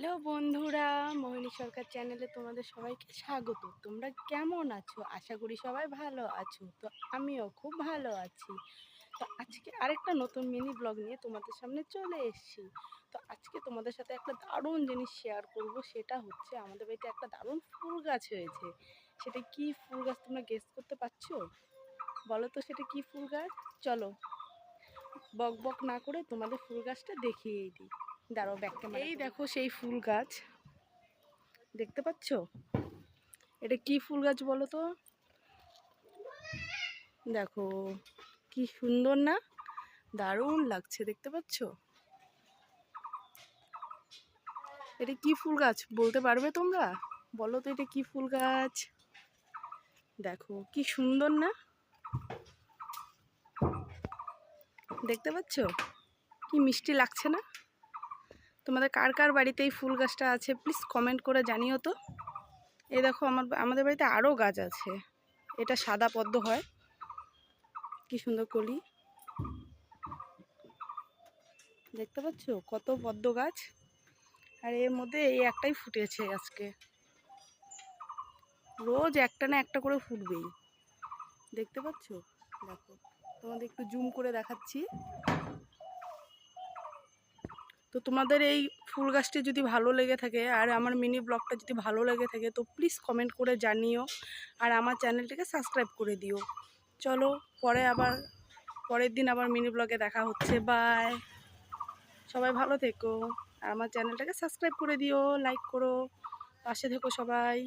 Hello বন্ধুরা, মোহিনী সরকার চ্যানেলে তোমাদের সবাইকে স্বাগত। তোমরা কেমন আছো? আশা করি সবাই ভালো আছো। তো আমিও খুব ভালো আছি। তো আজকে আরেকটা নতুন মিনি ব্লগ নিয়ে তোমাদের সামনে চলে এসেছি। তো আজকে তোমাদের সাথে একটা দারুণ জিনিস শেয়ার করব। সেটা হচ্ছে আমাদের বাড়িতে একটা দারুণ ফুল গাছ হয়েছে। সেটা কি ফুল গাছ তোমরা গেস করতে পারছো? বলো তো সেটা কি ফুল গাছ? চলো বক বক না করে তোমাদের ফুল গাছটা দেখিয়েই দিই। দাঁড়াও ব্যাক ক্যামেরা। এই দেখো সেই ফুল গাছ, দেখতে পাচ্ছ? এটা কি ফুল গাছ বলো তো? দেখো কি সুন্দর না, দারুণ লাগছে, দেখতে পাচ্ছ? এটা কি ফুল গাছ বলতে পারবে তোমরা? বলো তো এটা কি ফুল গাছ? দেখো কি সুন্দর না, দেখতে পাচ্ছ? কি মিষ্টি লাগছে না? তোমাদের কার কার বাড়িতে এই ফুল গাছটা আছে প্লিজ কমেন্ট করে জানিও তো। এই দেখো আমাদের বাড়িতে আরও গাছ আছে। এটা সাদা পদ্ম হয়, কি সুন্দর কলি, দেখতে পাচ্ছ কত পদ্ম গাছ। আর এর মধ্যে এই একটাই ফুটেছে আজকে, রোজ একটা না একটা করে ফুটবেই, দেখতে পাচ্ছ? দেখো তোমাদের একটু জুম করে দেখাচ্ছি। তো তোমাদের এই ফুল গাছটি যদি ভালো লেগে থাকে আর আমার মিনি ব্লগটা যদি ভালো লেগে থাকে তো প্লিজ কমেন্ট করে জানিও, আর আমার চ্যানেলটিকে সাবস্ক্রাইব করে দিও। চলো পরের দিন আবার মিনি ব্লগে দেখা হচ্ছে। বাই, সবাই ভালো থেকো। আর আমার চ্যানেলটাকে সাবস্ক্রাইব করে দিও, লাইক করো, পাশে থেকো সবাই।